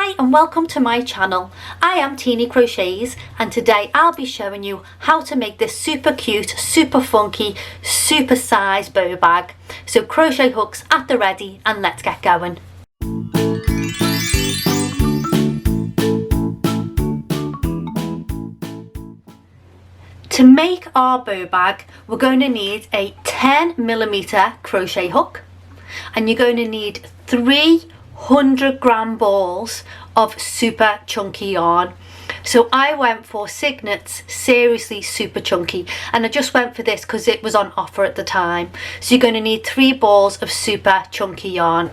Hi and welcome to my channel. I am Teenie Crochets and today I'll be showing you how to make this super cute, super funky, super size bow bag. So crochet hooks at the ready and let's get going. To make our bow bag, we're going to need a 10mm crochet hook and you're going to need 300g balls of super chunky yarn. So I went for Signet's Seriously Super Chunky, and I just went for this because it was on offer at the time. So you're going to need 3 balls of super chunky yarn.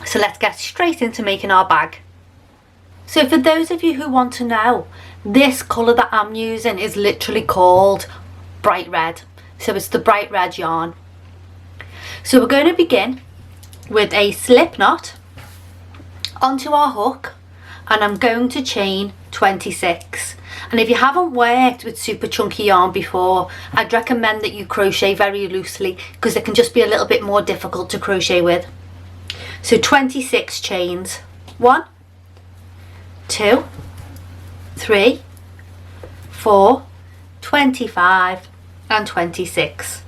So let's get straight into making our bag. So for those of you who want to know, this colour that I'm using is literally called bright red. So it's the bright red yarn. So we're going to begin with a slip knot onto our hook, and I'm going to chain 26. And if you haven't worked with super chunky yarn before, I'd recommend that you crochet very loosely because it can just be a little bit more difficult to crochet with. So 26 chains. 1, 2, 3, 4, 25 and 26.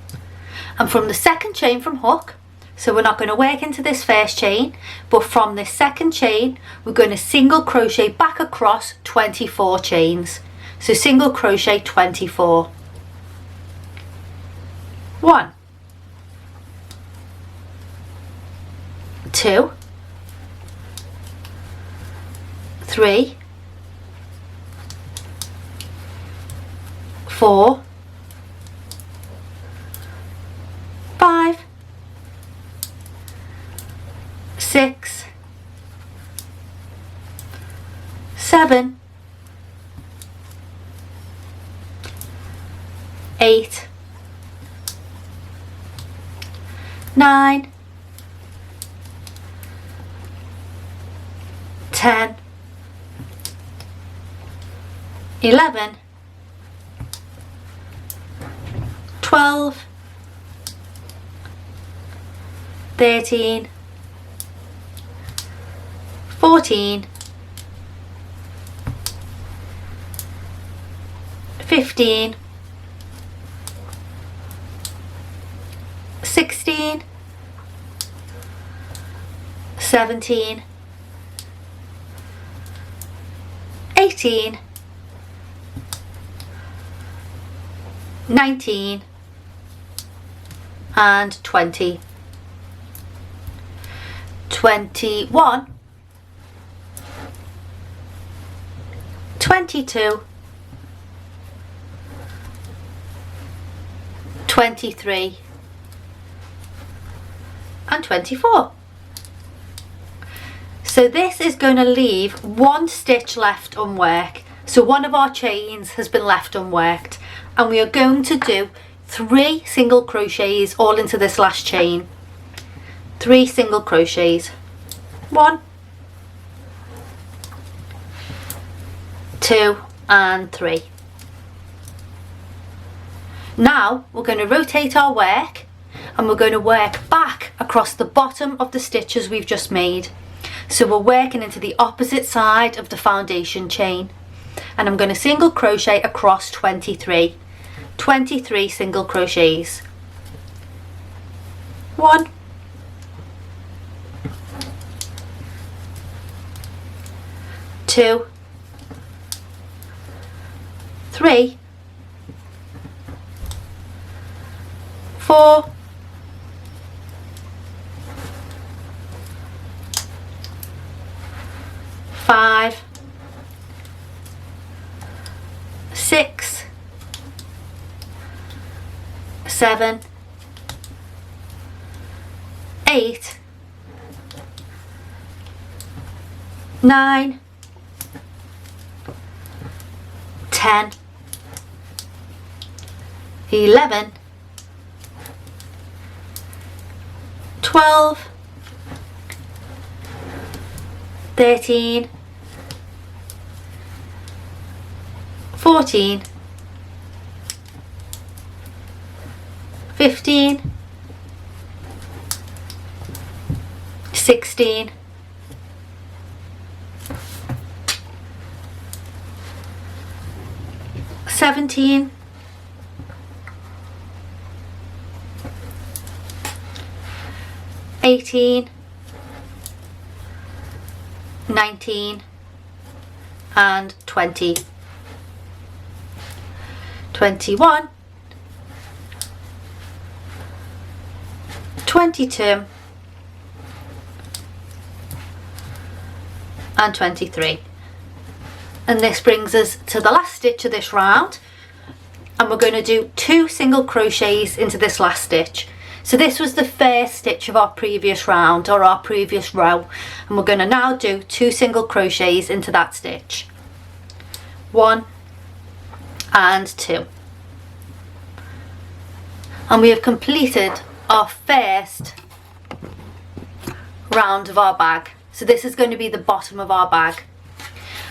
And from the second chain from hook, so we're not going to work into this first chain, but from this second chain we're going to single crochet back across 24 chains. So single crochet 24. 1, 2, 3, 4, 5, 6, 7, 8, 9, 10, 11, 12, 13, 14, 15, 16, 17, 18, 19 and 20. 21, 22, 23 and 24. So this is going to leave one stitch left unworked. So one of our chains has been left unworked, and we are going to do 3 single crochets all into this last chain. 3 single crochets. 1, 2 and 3. Now we're going to rotate our work and we're going to work back across the bottom of the stitches we've just made. So we're working into the opposite side of the foundation chain, and I'm going to single crochet across 23 single crochets. 1, 2, 3, 4, 5, 6, 7, 8, 9, 10, 11, 12, 13, 14, 15, 16, 17, 18, 19 and 20, 21, 22 and 23. And this brings us to the last stitch of this round, and we're going to do 2 single crochets into this last stitch. So this was the first stitch of our previous round, or our previous row, and we're going to now do 2 single crochets into that stitch. 1 and 2. And we have completed our first round of our bag. So this is going to be the bottom of our bag,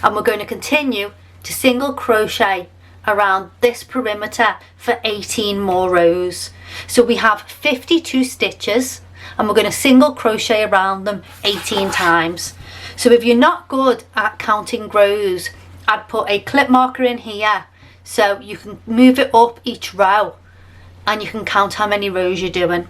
and we're going to continue to single crochet around this perimeter for 18 more rows. So we have 52 stitches, and we're going to single crochet around them 18 times. So if you're not good at counting rows, I'd put a clip marker in here so you can move it up each row and you can count how many rows you're doing.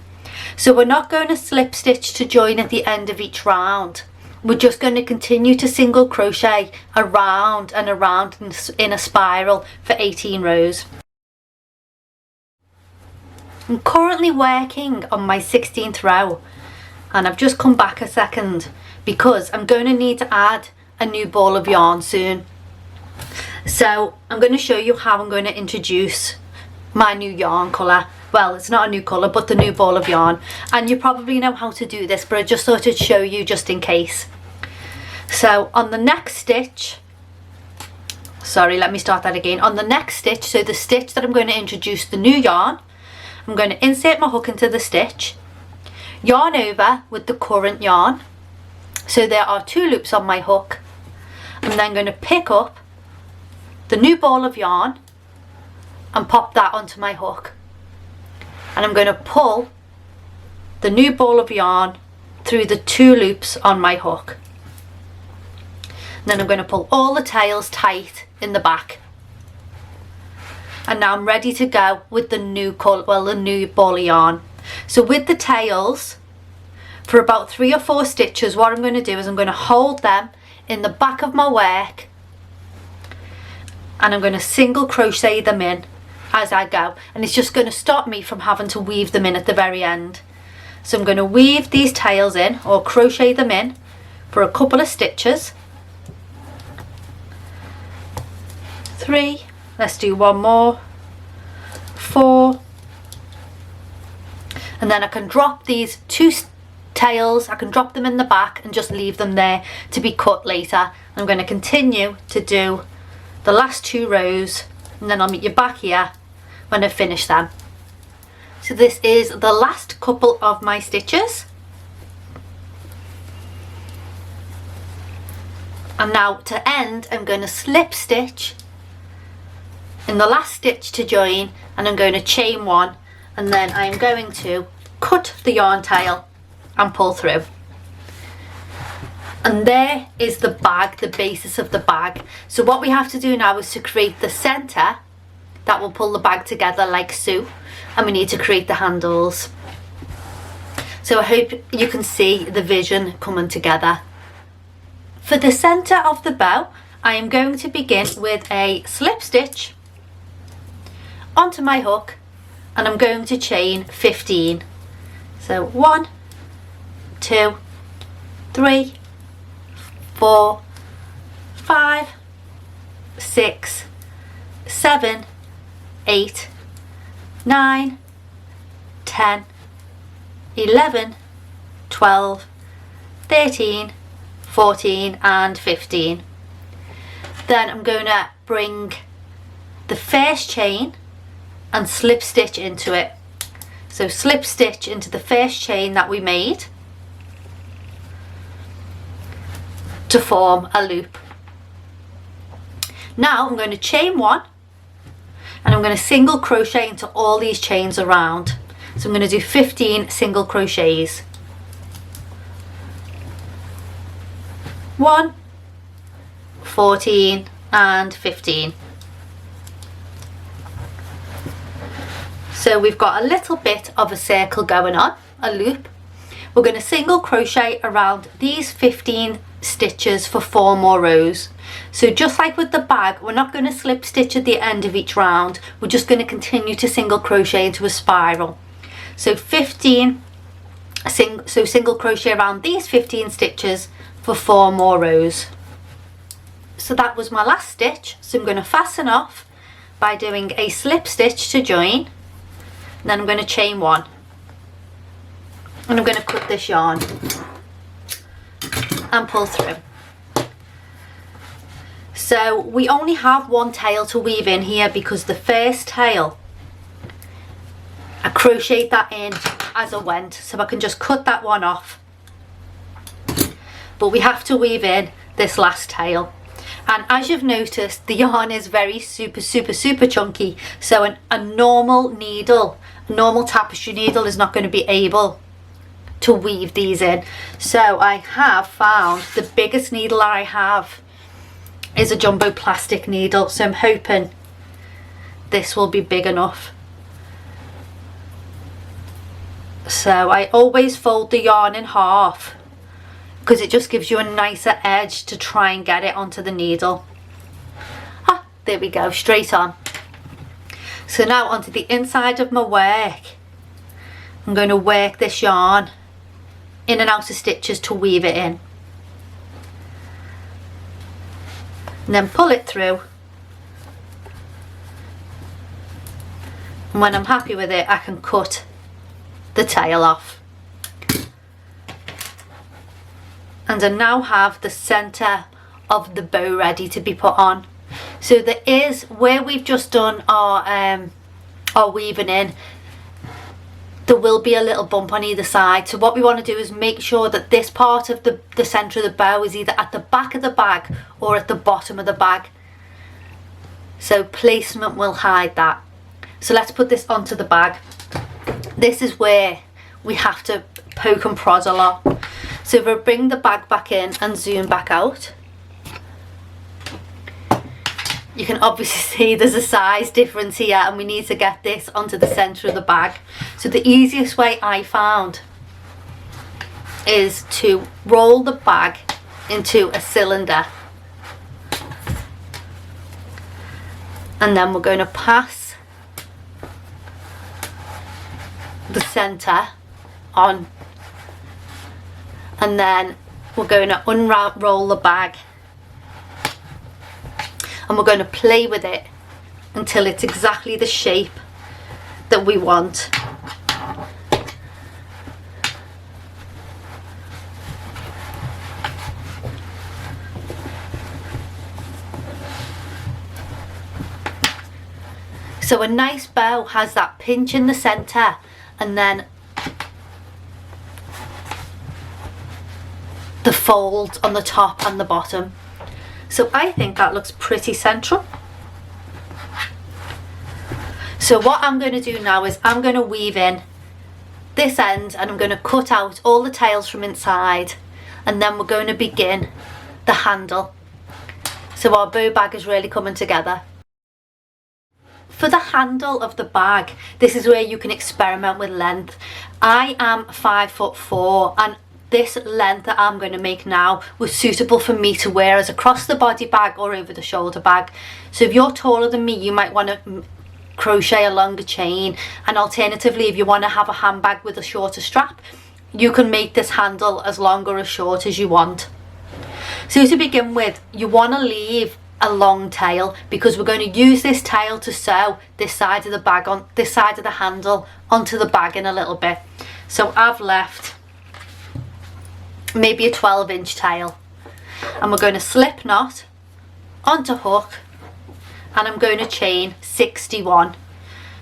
So we're not going to slip stitch to join at the end of each round. We're just going to continue to single crochet around and around in a spiral for 18 rows. I'm currently working on my 16th row, and I've just come back a second because I'm going to need to add a new ball of yarn soon. So I'm going to show you how I'm going to introduce my new yarn colour. Well, it's not a new colour, but the new ball of yarn. And you probably know how to do this, but I just thought I'd show you just in case. So on the next stitch, sorry, let me start that again. On the next stitch, so the stitch that I'm going to introduce the new yarn, I'm going to insert my hook into the stitch, yarn over with the current yarn. So there are 2 loops on my hook. I'm then going to pick up the new ball of yarn and pop that onto my hook. And I'm going to pull the new ball of yarn through the 2 loops on my hook. And then I'm going to pull all the tails tight in the back. And now I'm ready to go with the new colour, well, the new ball of yarn. So with the tails, for about 3 or 4 stitches, what I'm going to do is I'm going to hold them in the back of my work, and I'm going to single crochet them in as I go, and it's just going to stop me from having to weave them in at the very end. So I'm going to weave these tails in, or crochet them in, for a couple of stitches. 3, let's do 1 more, 4, and then I can drop these 2 tails, I can drop them in the back and just leave them there to be cut later. I'm going to continue to do the last 2 rows, and then I'll meet you back here when I finish them. So this is the last couple of my stitches, and now to end I'm going to slip stitch in the last stitch to join, and I'm going to chain 1, and then I'm going to cut the yarn tail and pull through. And there is the bag, the basis of the bag. So what we have to do now is to create the centre that will pull the bag together like so, and we need to create the handles. So I hope you can see the vision coming together. For the centre of the bow, I am going to begin with a slip stitch onto my hook, and I'm going to chain 15. So 1, 2, 3, 4, 5, 6, 7, 8, 9, 10, 11, 12, 13, 14 and 15. Then I'm going to bring the first chain and slip stitch into it. So slip stitch into the first chain that we made to form a loop. Now I'm going to chain 1, and I'm going to single crochet into all these chains around. So I'm going to do 15 single crochets. 1, 14 and 15. So we've got a little bit of a circle going on, a loop. We're going to single crochet around these 15 stitches for 4 more rows. So just like with the bag, we're not going to slip stitch at the end of each round, we're just going to continue to single crochet into a spiral. So single crochet around these 15 stitches for 4 more rows. So that was my last stitch, so I'm going to fasten off by doing a slip stitch to join, and then I'm going to chain 1, and I'm going to cut this yarn and pull through. So we only have 1 tail to weave in here because the first tail I crocheted that in as I went, so I can just cut that one off, but we have to weave in this last tail. And as you've noticed, the yarn is very super chunky, so a normal needle, a normal tapestry needle is not going to be able to weave these in. So I have found the biggest needle I have is a jumbo plastic needle, so I'm hoping this will be big enough. So I always fold the yarn in half because it just gives you a nicer edge to try and get it onto the needle. Ah, there we go, straight on. So now onto the inside of my work. I'm going to work this yarn in and out of stitches to weave it in. And then pull it through. And when I'm happy with it, I can cut the tail off. And I now have the centre of the bow ready to be put on. So there is, where we've just done our weaving in, there will be a little bump on either side. So what we want to do is make sure that this part of the centre of the bow is either at the back of the bag or at the bottom of the bag. So placement will hide that. So let's put this onto the bag. This is where we have to poke and prod a lot. So if I bring the bag back in and zoom back out, you can obviously see there's a size difference here, and we need to get this onto the centre of the bag. So the easiest way I found is to roll the bag into a cylinder, and then we're going to pass the centre on, and then we're going to unroll the bag, and we're going to play with it until it's exactly the shape that we want. So a nice bow has that pinch in the centre, and then the folds on the top and the bottom. So I think that looks pretty central. So what I'm going to do now is I'm going to weave in this end, and I'm going to cut out all the tails from inside, and then we're going to begin the handle. So our bow bag is really coming together. For the handle of the bag, this is where you can experiment with length. I am 5'4", and this length that I'm going to make now was suitable for me to wear as a cross the body bag or over the shoulder bag. So if you're taller than me, you might want to crochet a longer chain, and alternatively, if you want to have a handbag with a shorter strap, you can make this handle as long or as short as you want. So to begin with, you want to leave a long tail, because we're going to use this tail to sew this side of the bag on this side of the handle onto the bag in a little bit. So I've left maybe a 12-inch tail, and we're going to slip knot onto hook, and I'm going to chain 61.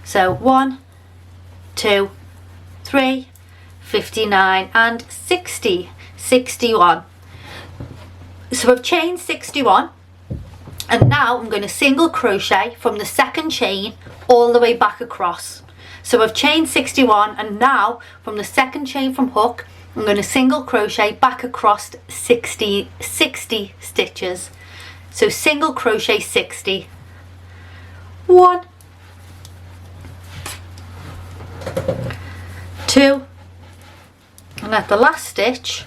So 1, 2, 3, 59 and 60, 61. So I've chained 61, and now I'm going to single crochet from the second chain all the way back across. So I've chained 61, and now from the second chain from hook, I'm going to single crochet back across 60 stitches. So single crochet 60. 1, 2, and at the last stitch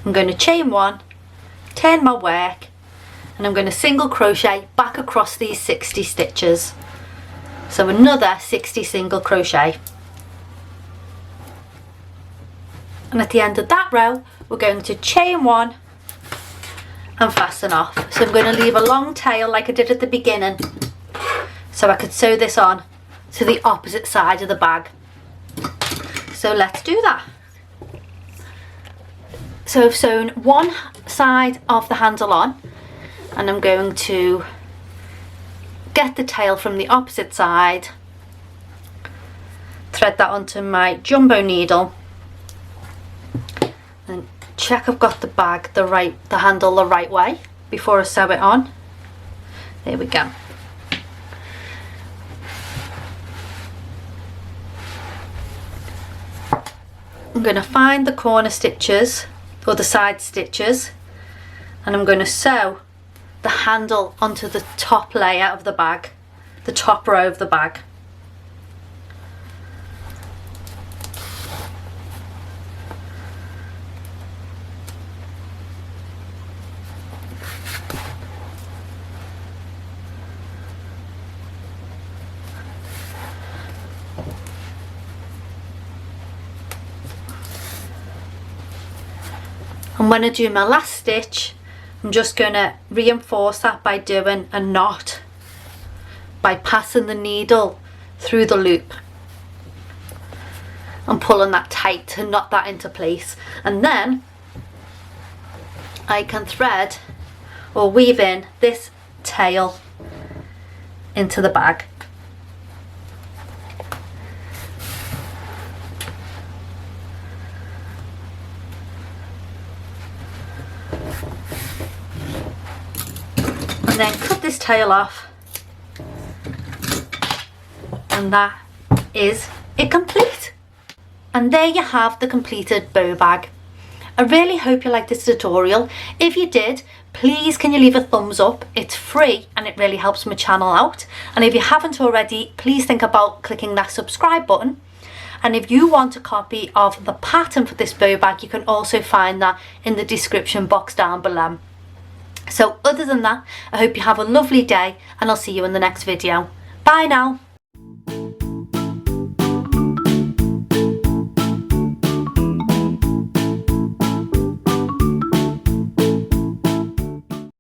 I'm going to chain 1, turn my work, and I'm going to single crochet back across these 60 stitches. So another 60 single crochet. And at the end of that row we're going to chain 1 and fasten off. So I'm going to leave a long tail like I did at the beginning, so I could sew this on to the opposite side of the bag. So let's do that. So I've sewn one side of the handle on, and I'm going to get the tail from the opposite side, thread that onto my jumbo needle, and check I've got the handle the right way before I sew it on. There we go. I'm going to find the corner stitches or the side stitches, and I'm going to sew the handle onto the top layer of the bag, the top row of the bag. And when I do my last stitch, I'm just going to reinforce that by doing a knot, by passing the needle through the loop and pulling that tight to knot that into place. And then I can thread or weave in this tail into the bag. And then cut this tail off, and that is it complete. And there you have the completed bow bag. I really hope you liked this tutorial. If you did, please can you leave a thumbs up? It's free and it really helps my channel out. And if you haven't already, please think about clicking that subscribe button. And if you want a copy of the pattern for this bow bag, you can also find that in the description box down below. So other than that, I hope you have a lovely day, and I'll see you in the next video. Bye now.